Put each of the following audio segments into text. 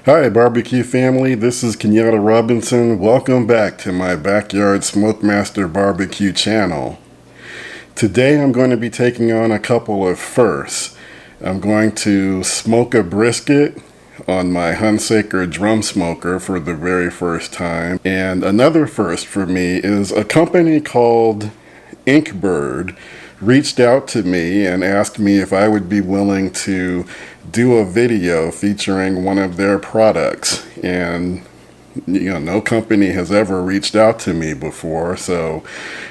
Hi barbecue family, this is Kenyatta Robinson. Welcome back to my Backyard Smokemaster Barbecue channel. Today I'm going to be taking on a couple of firsts. I'm going to smoke a brisket on my Hunsaker drum smoker for the very first time. And another first for me is a company called InkBird reached out to me and asked me if I would be willing to do a video featuring one of their products. And no company has ever reached out to me before, so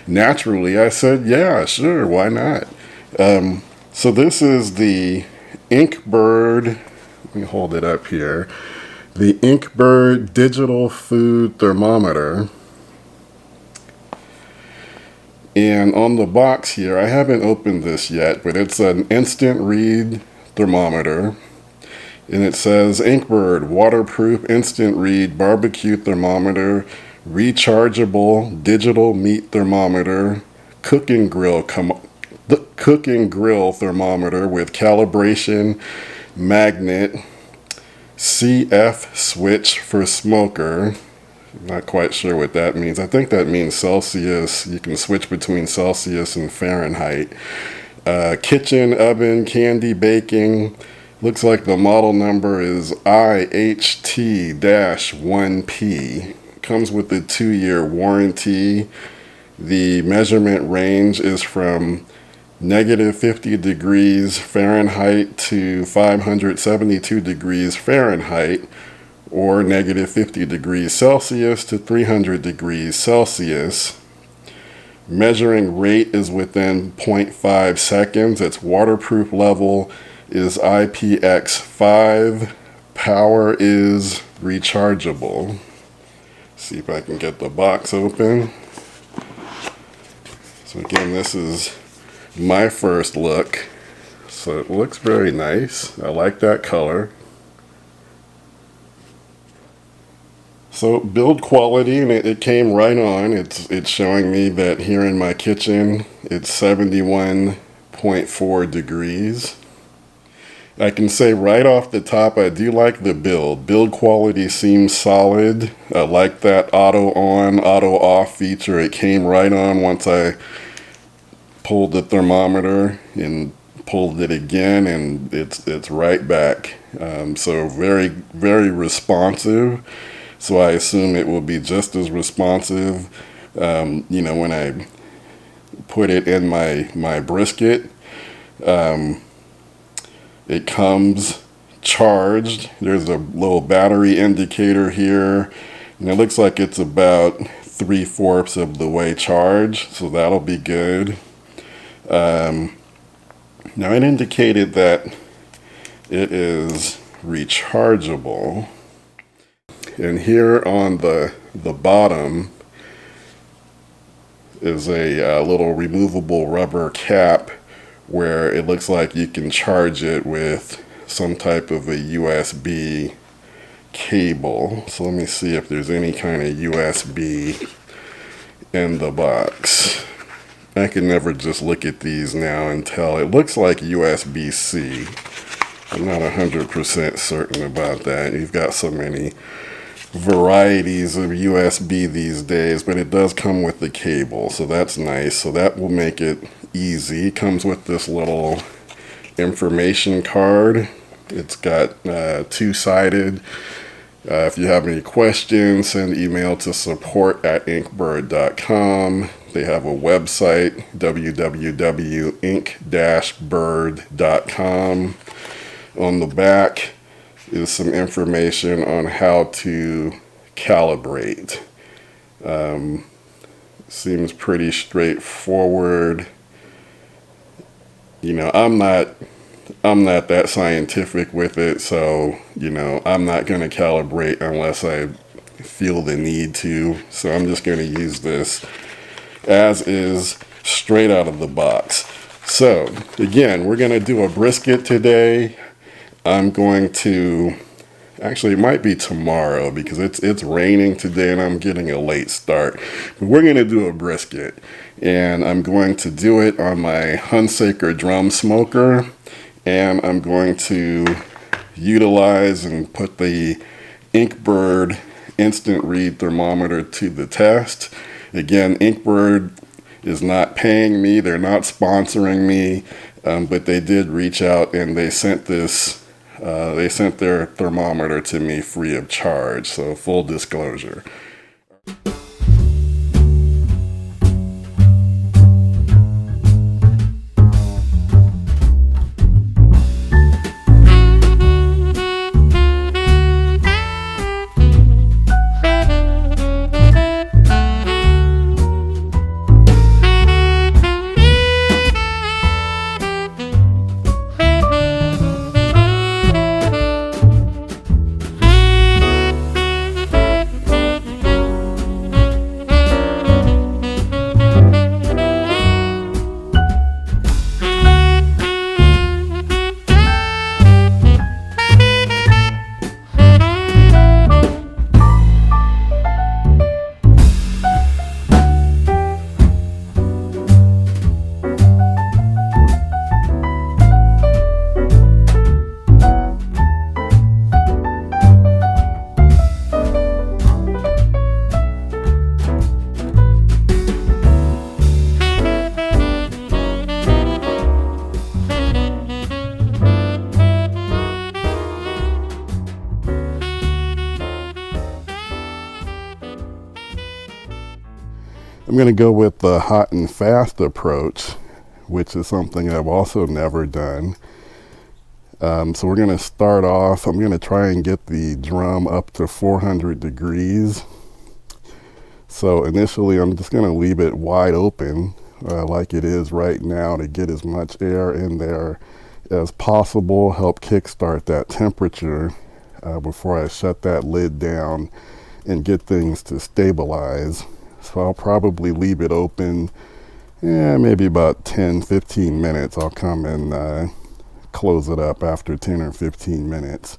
naturally I said, yeah, sure, why not? So this is the InkBird, let me hold it up here, the InkBird Digital Food Thermometer. And on the box here, I haven't opened this yet, but it's an instant read thermometer. And it says InkBird waterproof instant read barbecue thermometer, rechargeable digital meat thermometer, cooking grill thermometer with calibration magnet, CF switch for smoker. Not quite sure what that means. I think that means Celsius. You can switch between Celsius and Fahrenheit. Kitchen oven, candy baking. Looks like the model number is IHT-1P. Comes with a 2-year warranty. The measurement range is from negative 50 degrees Fahrenheit to 572 degrees Fahrenheit, or negative 50 degrees Celsius to 300 degrees Celsius. Measuring rate is within 0.5 seconds. Its waterproof level is IPX5. Power is rechargeable. See if I can get the box open. So again, this is my first look. So it looks very nice. I like that color. So build quality, and it came right on. It's showing me that here in my kitchen, it's 71.4 degrees. I can say right off the top, I do like the build. Build quality seems solid. I like that auto on, auto off feature. It came right on once I pulled the thermometer and pulled it again, and it's right back. So very, very responsive. So I assume it will be just as responsive, when I put it in my brisket. It comes charged. There's a little battery indicator here, and it looks like it's about 3/4 of the way charged, so that'll be good. Now it indicated that it is rechargeable. And here on the bottom is a little removable rubber cap where it looks like you can charge it with some type of a USB cable. So let me see if there's any kind of USB in the box. I can never just look at these now and tell. It looks like USB-C. I'm not 100% certain about that. You've got so many varieties of USB these days, but it does come with the cable, so that's nice. So that will make it easy. It comes with this little information card. It's got two-sided. If you have any questions, send email to support@inkbird.com. They have a website, www.ink-bird.com. On the back is some information on how to calibrate. Seems pretty straightforward. I'm not that scientific with it, so I'm not going to calibrate unless I feel the need to. So I'm just going to use this as is, straight out of the box. So again, we're going to do a brisket today. I'm going to, actually it might be tomorrow because it's raining today and I'm getting a late start. But we're going to do a brisket, and I'm going to do it on my Hunsaker drum smoker, and I'm going to utilize and put the InkBird instant read thermometer to the test. Again, InkBird is not paying me, they're not sponsoring me, but they did reach out and they sent this, they sent their thermometer to me free of charge, so full disclosure. I'm going to go with the hot and fast approach, which is something I've also never done. So we're going to start off, I'm going to try and get the drum up to 400 degrees. So initially I'm just going to leave it wide open like it is right now to get as much air in there as possible, help kickstart that temperature before I shut that lid down and get things to stabilize. So I'll probably leave it open, maybe about 10-15 minutes. I'll come and close it up after 10 or 15 minutes.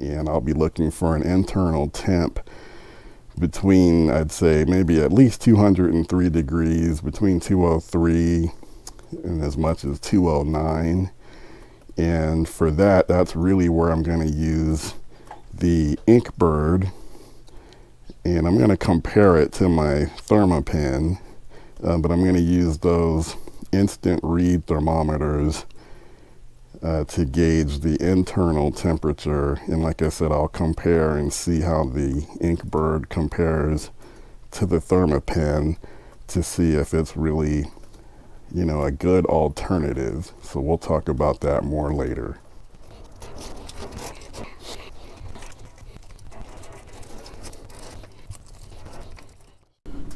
And I'll be looking for an internal temp between, I'd say, maybe at least 203 degrees, between 203 and as much as 209. And for that, that's really where I'm going to use the InkBird. And I'm going to compare it to my Thermapen, but I'm going to use those instant read thermometers to gauge the internal temperature. And like I said, I'll compare and see how the InkBird compares to the Thermapen to see if it's really, you know, a good alternative. So we'll talk about that more later.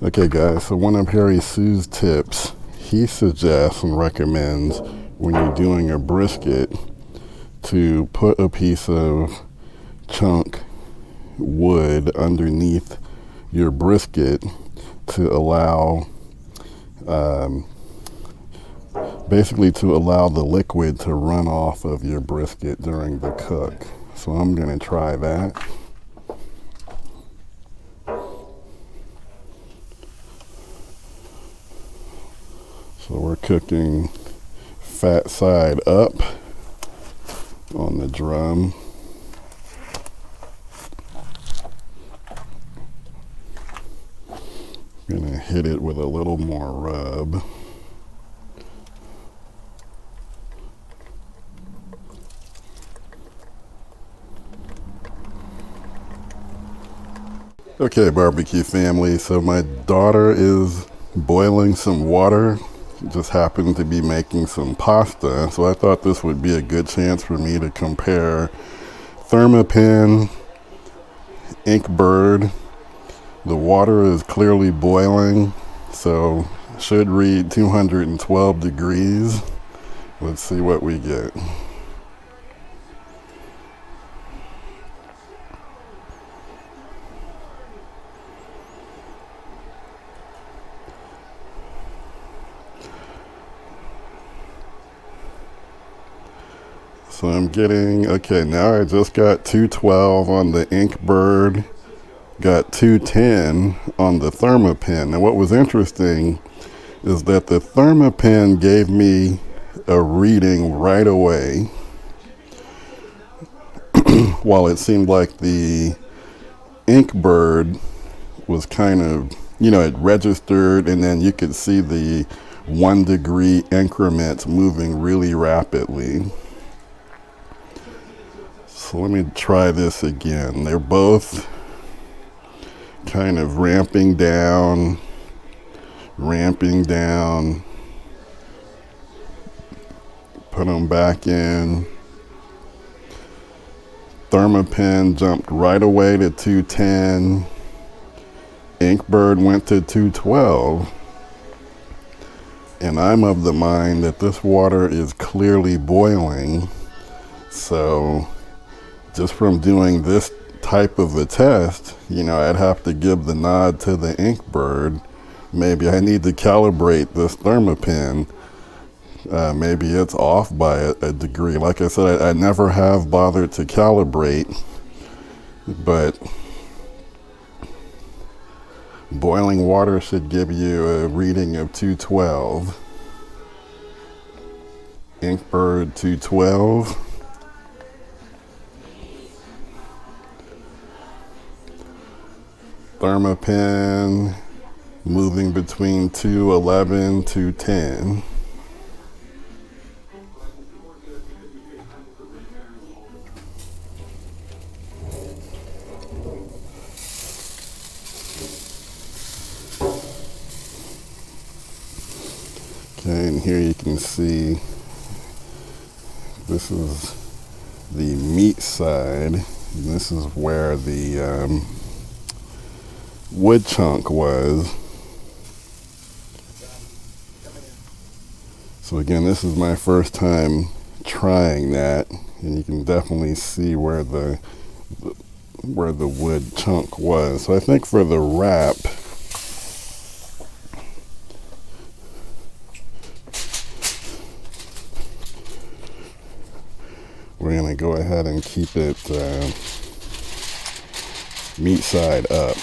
Okay guys, so one of Harry Sue's tips, he suggests and recommends when you're doing a brisket to put a piece of chunk wood underneath your brisket to allow, basically to allow the liquid to run off of your brisket during the cook. So I'm going to try that. So we're cooking fat side up on the drum. Gonna hit it with a little more rub. Okay, barbecue family, so my daughter is boiling some water. Just happened to be making some pasta, so I thought this would be a good chance for me to compare Thermapen, InkBird. The water is clearly boiling, so should read 212 degrees. Let's see what we get. So I'm getting, okay, now I just got 212 on the InkBird, got 210 on the Thermapen. And what was interesting is that the Thermapen gave me a reading right away, while it seemed like the InkBird was kind of, it registered, and then you could see the 1 degree increments moving really rapidly. So let me try this again. They're both kind of ramping down, put them back in. Thermapen jumped right away to 210. InkBird went to 212. And I'm of the mind that this water is clearly boiling. So just from doing this type of a test, I'd have to give the nod to the InkBird. Maybe I need to calibrate this Thermapen. Maybe it's off by a degree. Like I said, I never have bothered to calibrate, but boiling water should give you a reading of 212. InkBird 212. Thermapen moving between 211 to 210. Okay, and here you can see this is the meat side, and this is where the wood chunk was. So again, this is my first time trying that, and you can definitely see where the wood chunk was. So I think for the wrap, we're going to go ahead and keep it meat side up.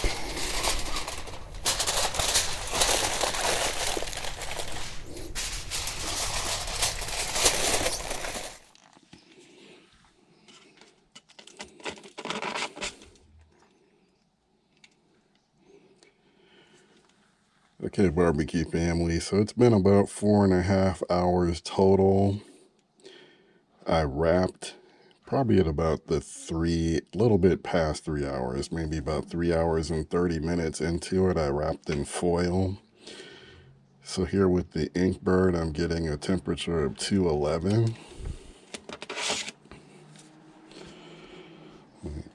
Okay, barbecue family, so it's been about 4.5 hours total. I wrapped probably at about a little bit past 3 hours, maybe about 3 hours and 30 minutes into it. I wrapped in foil. So here with the InkBird, I'm getting a temperature of 211.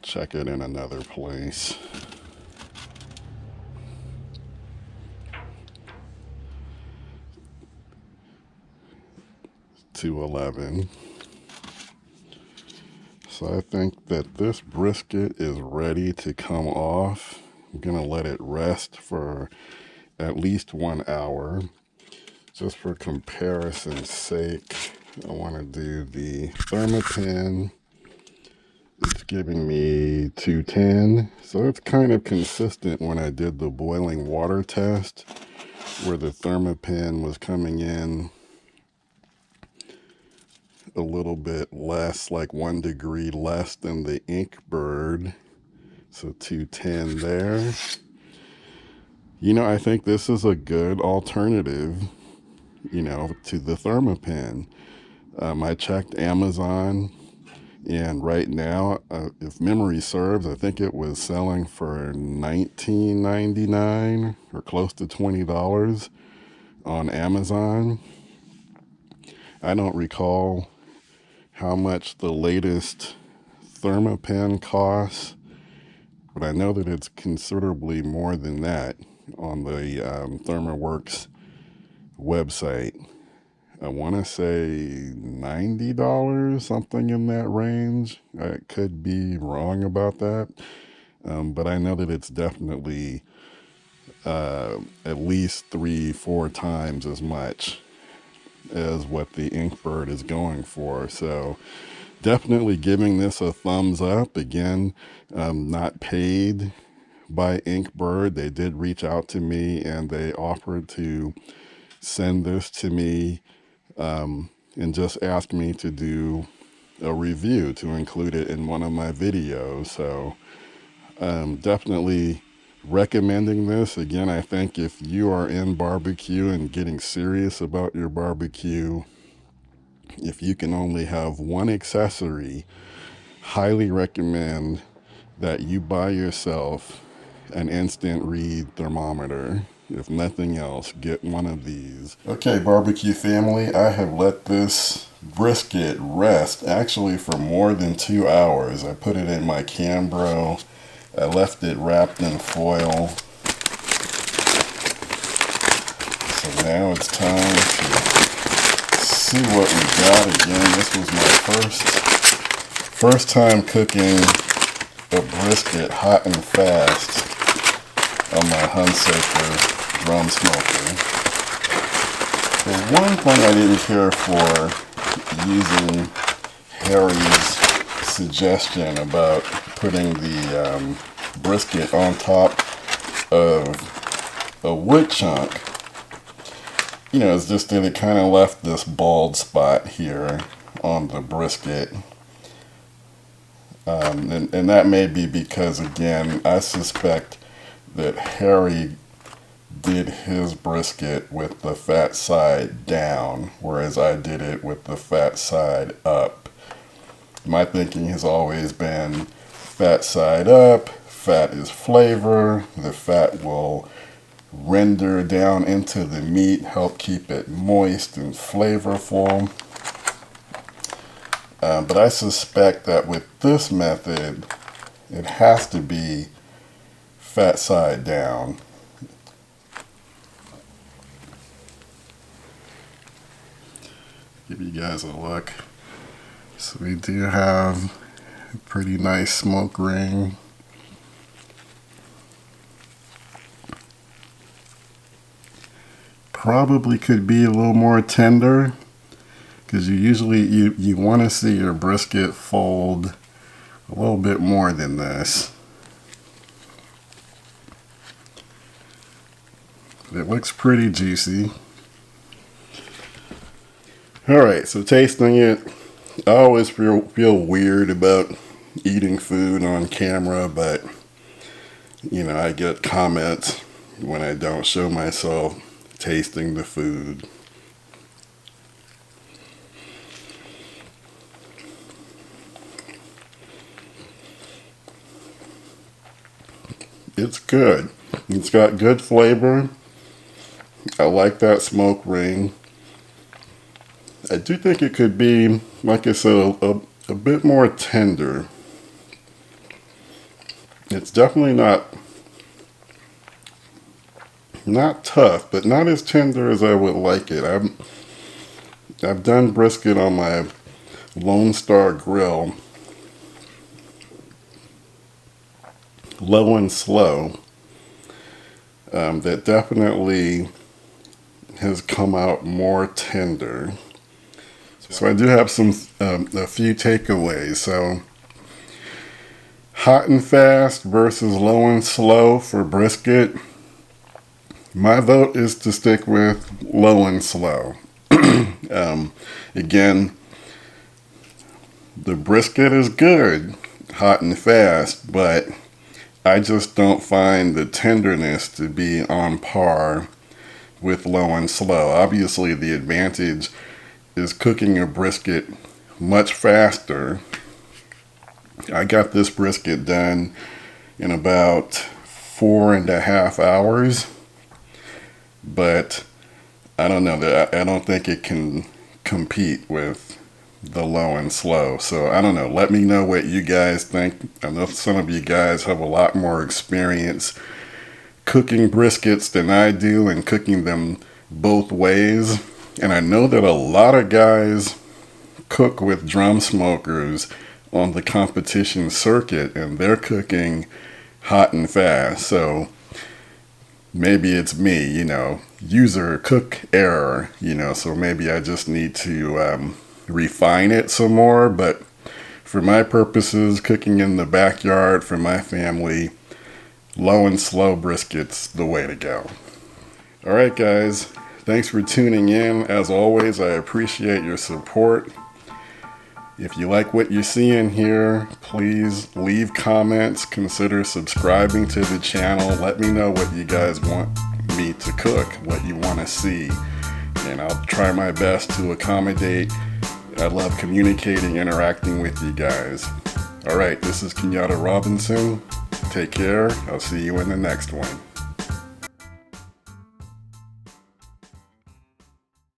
Check it in another place. 211. So I think that this brisket is ready to come off. I'm gonna let it rest for at least 1 hour. Just for comparison's sake, I want to do the Thermapen. It's giving me 210. So it's kind of consistent when I did the boiling water test, where the Thermapen was coming in a little bit less, like 1 degree less than the InkBird. So 210 there. I think this is a good alternative, to the Thermapen. I checked Amazon, and right now, if memory serves, I think it was selling for $19.99 or close to $20 on Amazon. I don't recall how much the latest Thermapen costs, but I know that it's considerably more than that on the ThermaWorks website. I want to say $90, something in that range. I could be wrong about that, but I know that it's definitely at least 3-4 times as much as what the InkBird is going for. So definitely giving this a thumbs up. Again, not paid by InkBird. They did reach out to me, and they offered to send this to me and just ask me to do a review, to include it in one of my videos. So Definitely recommending this. Again, I think if you are in barbecue and getting serious about your barbecue, if you can only have one accessory, highly recommend that you buy yourself an instant read thermometer. If nothing else, get one of these. Okay, barbecue family, I have let this brisket rest actually for more than 2 hours. I put it in my Cambro. I left it wrapped in foil. So now it's time to see what we got. Again, this was my first time cooking a brisket hot and fast on my Hunsaker drum smoker. The one thing I didn't care for using Harry's suggestion about putting the brisket on top of a wood chunk, you know, it's just that it kind of left this bald spot here on the brisket. And that may be because, again, I suspect that Harry did his brisket with the fat side down, whereas I did it with the fat side up. My thinking has always been fat side up, fat is flavor, the fat will render down into the meat, help keep it moist and flavorful. But I suspect that with this method, it has to be fat side down. Give you guys a look. So we do have a pretty nice smoke ring. Probably could be a little more tender, because you want to see your brisket fold a little bit more than this. It looks pretty juicy. Alright, so tasting it, I always feel weird about eating food on camera, but you know, I get comments when I don't show myself tasting the food. It's good. It's got good flavor. I like that smoke ring. I do think it could be, like I said, a bit more tender. It's definitely not tough, but not as tender as I would like it. I've done brisket on my Lone Star grill, low and slow. That definitely has come out more tender. So I do have a few takeaways. So hot and fast versus low and slow for brisket. My vote is to stick with low and slow. Again, the brisket is good, hot and fast, but I just don't find the tenderness to be on par with low and slow. Obviously, the advantage is cooking a brisket much faster. I got this brisket done in about 4.5 hours, but I don't know, I don't think it can compete with the low and slow. So I don't know, let me know what you guys think. I know some of you guys have a lot more experience cooking briskets than I do, and cooking them both ways. And I know that a lot of guys cook with drum smokers on the competition circuit, and they're cooking hot and fast. So maybe it's me, you know, user cook error, you know, so maybe I just need to refine it some more. But for my purposes, cooking in the backyard for my family, low and slow brisket's the way to go. All right, guys. Thanks for tuning in. As always, I appreciate your support. If you like what you're seeing here, please leave comments, consider subscribing to the channel. Let me know what you guys want me to cook, what you want to see, and I'll try my best to accommodate. I love communicating, interacting with you guys. Alright, this is Kenyatta Robinson. Take care. I'll see you in the next one.